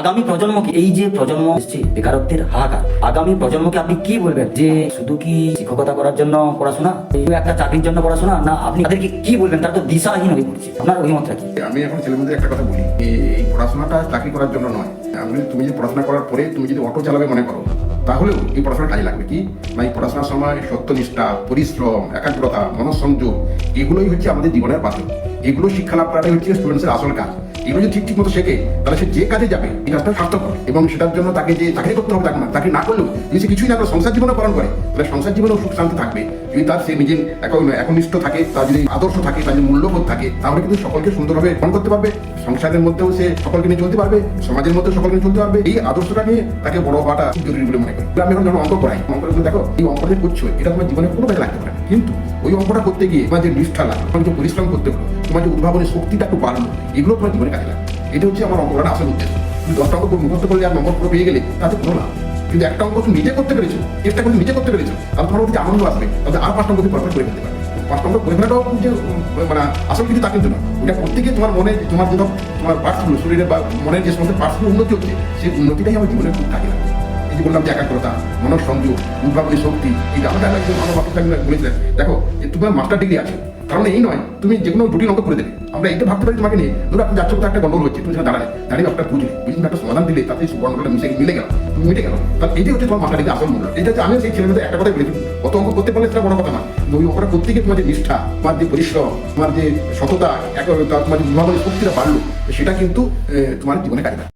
আগামী প্রজন্মকে, এই যে প্রজন্ম এসছে বেকারত্বের হাহাকার, আগামী প্রজন্মকে আপনি কি বলবেন? যে শুধু কি শিক্ষকতা করার জন্য পড়াশোনা, একটা চাকরির জন্য পড়াশোনা, না আপনি তাদেরকে কি বলবেন? তারা তো দিশাহীন হয়ে পড়ছে। আপনার অভিমতটা কি? আমি এখন ছেলেমেয়েদের একটা কথা বলি, এই পড়াশোনাটা চাকরি করার জন্য নয়। তুমি যে পড়াশোনা করার পরে তুমি যদি অটো চালাবে মনে করো, তাহলেও এই পড়াশোনা কাজে লাগবে। কি না, এই পড়াশোনার সময় সত্যনিষ্ঠা, পরিশ্রম, একাগ্রতা, মনঃসংযোগ, এগুলোই হচ্ছে আমাদের জীবনের পাথর। এগুলো শিক্ষা লাভ করাটাই হচ্ছে স্টুডেন্টসের আসল কাজ। এগুলো যদি ঠিক মতো শেখে, তাহলে সে যে কাজে যাবে এই কাজটা সার্থক হবে। এবং সেটার জন্য তাকে যে চাকরি করতে হবে, চাকরি না করলেও যদি সে কিছুই না করে সংসার জীবনে পালন করে, তাহলে সংসার জীবনেও সুখ শান্তি থাকবে। যদি তার সে নিজের একনিষ্ঠ থাকে, তার যদি আদর্শ থাকে, তার যদি মূল্যবোধ থাকে, তাহলে কিন্তু সকলকে সুন্দরভাবে পালন করতে পারবে। সংসারের মধ্যেও সে সকলকে নিয়ে চলতে পারবে, সমাজের মধ্যেও সকলকে নিয়ে চলতে পারবে। এই আদর্শটা নিয়ে তাকে বড় হওয়াটা খুব জরুরি বলে মনে করি। আমি এখন যখন অঙ্ক করাই, অঙ্কটা দেখো, এই অঙ্কটা করছো, এটা তোমার জীবনে কোনো কাজে লাগতে পারে না, কিন্তু ওই অঙ্কটা করতে গিয়ে তোমার যে নিষ্ঠা লাগবে, তোমার যে পরিশ্রম করতে হলো, তোমার যে উদ্ভাবনের শক্তিটা একটু বাড়লো, এগুলো তোমার জীবনে কাজে লাগবে। এটা হচ্ছে আমার অঙ্ক করার আসল উদ্দেশ্য। তুমি 10টা অঙ্ক মুখস্থ করলে আর নম্বর পুরো পেয়ে গেলে তাতে কোনো না, কিন্তু একটা অঙ্ক তুমি নিজে করতে পেরেছো, চেষ্টা করে নিজে করতে পেরেছো, তাহলে তোমার মধ্যে আনন্দ আসবে। তাহলে আর 5টা অঙ্ক পারফেক্ট করে ফেলতে পারবে। 5টা অঙ্ক করে ফেলাটাও যে মানে আসল কিছু তা কিন্তু না। এটা করতে গিয়ে তোমার মনে, তোমার যে তোমার পার্টসগুলো, শরীরের বা মনের যে সমস্ত পার্টসগুলো উন্নতি হচ্ছে, সেই উন্নতিটাই আমার জীবনে খুব কাজে লাগে। এই যে বললাম যে একাগ্রতা, মনঃসংযোগ, উদ্ভাবনী শক্তি, এই আমাদের একজন আমার বাপু বলেছিলেন, দেখো তোমার মাস্টার ডিগ্রি আছে, কারণ এই নয় তুমি যে কোনো জটিল অঙ্ক করে দেবে। আমরা এটা ভাবতে পারি তোমাকে নিয়ে, ধরো আপনি যাচ্ছ, একটা গন্ডগোল হচ্ছে, তুমি সেটা দাঁড়িয়ে একটা বুঝলে একটা সমাধান দিলে, তাতে গন্ডগোলটা মিলে গেল, তুমি মিটে গেল। তাহলে এটাই হচ্ছে তোমার মাস্টার ডিগ্রি আসল মূল্য। এটা হচ্ছে আমি সেই ছেলেমেয়েদের একটা কথাই বলেছি, কত অঙ্ক করতে পারলে সেটা বড় কথা না, ওই অঙ্কটা করতে গিয়ে তোমার যে নিষ্ঠা, তোমার যে পরিশ্রম, তোমার যে সততা, তোমার যে উদ্ভাবনী শক্তিটা বাড়লো, সেটা কিন্তু তোমার জীবনে কাজে লাগে।